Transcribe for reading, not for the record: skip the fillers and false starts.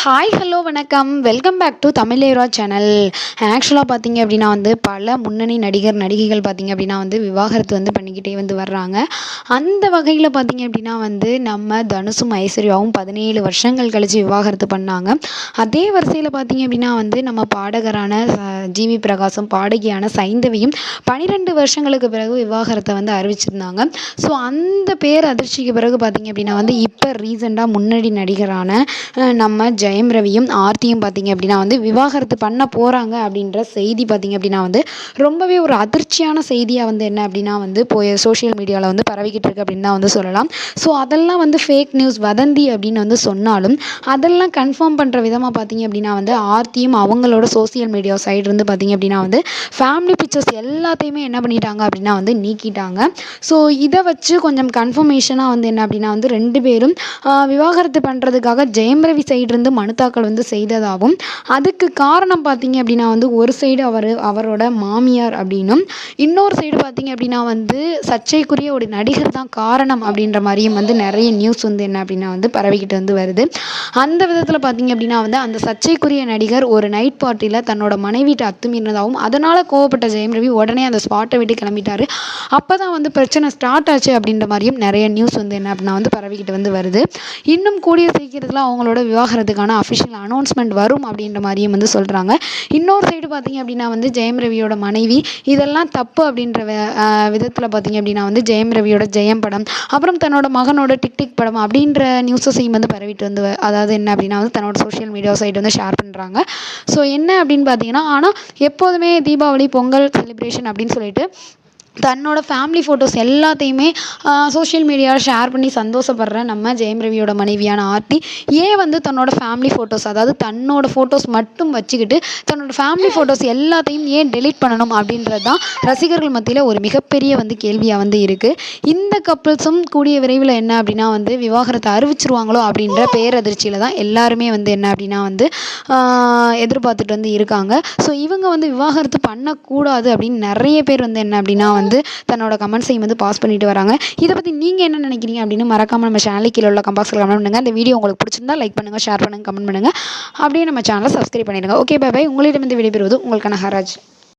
Hi hello வணக்கம். Welcome back to Tamizhera channel. ஆக்சுவலாக பார்த்தீங்க அப்படின்னா பல முன்னணி நடிகைகள் பார்த்தீங்க அப்படின்னா விவாகரத்து பண்ணிக்கிட்டே வர்றாங்க. அந்த வகையில் பார்த்தீங்க அப்படின்னா நம்ம தனுஷும் ஐஸ்வர்யாவும் 17 வருஷங்கள் கழித்து விவாகரத்து பண்ணாங்க. அதே வரிசையில் பார்த்தீங்க அப்படின்னா நம்ம பாடகரான ஜிவி பிரகாசும் பாடகியான சைந்தவியும் 12 வருஷங்களுக்கு பிறகு விவாகரத்தை அறிவிச்சிருந்தாங்க. ஸோ அந்த பேர் அதிர்ச்சிக்கு பிறகு பார்த்தீங்க அப்படின்னா இப்போ ரீசெண்டாக முன்னணி நடிகரான நம்ம ஜெயம் ரவியும் ஆர்த்தியும் பார்த்தீங்க அப்படின்னா விவாகரத்து பண்ண போகிறாங்க அப்படின்ற செய்தி பார்த்தீங்க அப்படின்னா ரொம்பவே ஒரு அதிர்ச்சியான செய்தியாக என்ன அப்படின்னா போய் சோஷியல் மீடியாவில் பரவிக்கிட்டு இருக்கு அப்படின்னு தான் சொல்லலாம். ஸோ அதெல்லாம் ஃபேக் நியூஸ் வதந்தி அப்படின்னு சொன்னாலும் அதெல்லாம் கன்ஃபார்ம் பண்ணுற விதமாக பார்த்தீங்க அப்படின்னா ஆர்த்தியும் அவங்களோட சோஷியல் மீடியா சைடு பார்த்தீங்க அப்படின்னா ஃபேமிலி பிக்சர்ஸ் எல்லாத்தையுமே என்ன பண்ணிட்டாங்க அப்படின்னா நீக்கிட்டாங்க. ஸோ இதை வச்சு கொஞ்சம் கன்ஃபர்மேஷனாக என்ன அப்படின்னா ரெண்டு பேரும் விவாகரத்து பண்ணுறதுக்காக ஜெயம் ரவி சைடு இருந்து மனு தாக்கல் செய்ததாகவும் அதுக்கு காரணம் பார்த்தீங்க அப்படின்னா ஒரு சைடு அவரோட மாமியார் அப்படின்னும் இன்னொரு சைடு பார்த்தீங்க அப்படின்னா சர்ச்சைக்குரிய ஒரு நடிகர் தான் காரணம் அப்படின்ற மாதிரியும் நிறைய நியூஸ் என்ன அப்படின்னா பரவிக்கிட்டு வருது. அந்த விதத்தில் பார்த்தீங்க அப்படின்னா அந்த சர்ச்சைக்குரிய நடிகர் ஒரு நைட் பார்ட்டியில் தன்னோட மனைவிட்ட அத்துமீறினதாகவும் அதனால் கோவப்பட்ட ஜெயம் ரவி உடனே அந்த ஸ்பாட்டை விட்டு கிளம்பிட்டாரு. அப்போ தான் பிரச்சனை ஸ்டார்ட் ஆச்சு அப்படின்ற மாதிரியும் நிறைய நியூஸ் என்ன அப்படின்னா பரவிக்கிட்டு வருது. இன்னும் கூடிய சீக்கிரத்தில் அவங்களோட விவாகரத்துக்கான அஃபிஷியல் அனௌன்ஸ்மெண்ட் வரும் அப்படின்ற மாதிரியும் சொல்கிறாங்க. இன்னொரு சைடு பார்த்தீங்க அப்படின்னா ஜெயம் ரவியோட மனைவி இதெல்லாம் தப்பு அப்படின்ற விதத்தில் பார்த்தீங்க அப்படின்னா ஜெயம் ரவியோட ஜெயம் படம் அப்புறம் தன்னோட மகனோட டிக் டிக் படம் அப்படின்ற நியூஸஸையும் பரவிட்டு அதாவது என்ன அப்படின்னா தன்னோட சோஷியல் மீடியா சைடு ஷேர் பண்ணுறாங்க. ஸோ என்ன அப்படின்னு பார்த்தீங்கன்னா ஆனால் எப்போதுமே தீபாவளி பொங்கல் செலிப்ரேஷன் அப்படின்னு சொல்லிட்டு தன்னோட ஃபேமிலி ஃபோட்டோஸ் எல்லாத்தையுமே சோஷியல் மீடியாவில் ஷேர் பண்ணி சந்தோஷப்படுற நம்ம ஜெயம் ரவியோட மனைவியான ஆர்த்தி ஏன் தன்னோட ஃபேமிலி ஃபோட்டோஸ் அதாவது தன்னோட ஃபோட்டோஸ் மட்டும் வச்சுக்கிட்டு தன்னோட ஃபேமிலி ஃபோட்டோஸ் எல்லாத்தையும் ஏன் டெலீட் பண்ணணும் அப்படின்றது தான் ரசிகர்கள் மத்தியில் ஒரு மிகப்பெரிய கேள்வியாக இருக்குது. இந்த கப்புள்ஸும் கூடிய விரைவில் என்ன அப்படின்னா விவாகரத்தை அறிவிச்சிருவாங்களோ அப்படின்ற பேரதிர்ச்சியில் தான் எல்லாருமே என்ன அப்படின்னா எதிர்பார்த்துட்டு இருக்காங்க. ஸோ இவங்க விவாகரத்து பண்ணக்கூடாது அப்படின்னு நிறைய பேர் என்ன அப்படின்னா தன்னோட கமெண்ட்ஸையும் பாஸ் பண்ணிட்டு வராங்க. இதை பற்றி நீங்கள் என்ன நினைக்கிறீங்க அப்படின்னு மறக்காமல் நம்ம சேனலுக்கு கீழே உள்ள கமெண்ட்ஸில் கமெண்ட் பண்ணுங்கள். இந்த வீடியோ உங்களுக்கு பிடிச்சிருந்தா லைக் பண்ணுங்கள், ஷேர் பண்ணுங்கள், கமெண்ட் பண்ணுங்கள். அப்படியே நம்ம சேனலை சப்ஸ்கிரைப் பண்ணிடுங்க. Okay, bye bye. உங்களிடமிருந்து விடைபெறுவது உங்களுக்கான ஹராஜ்.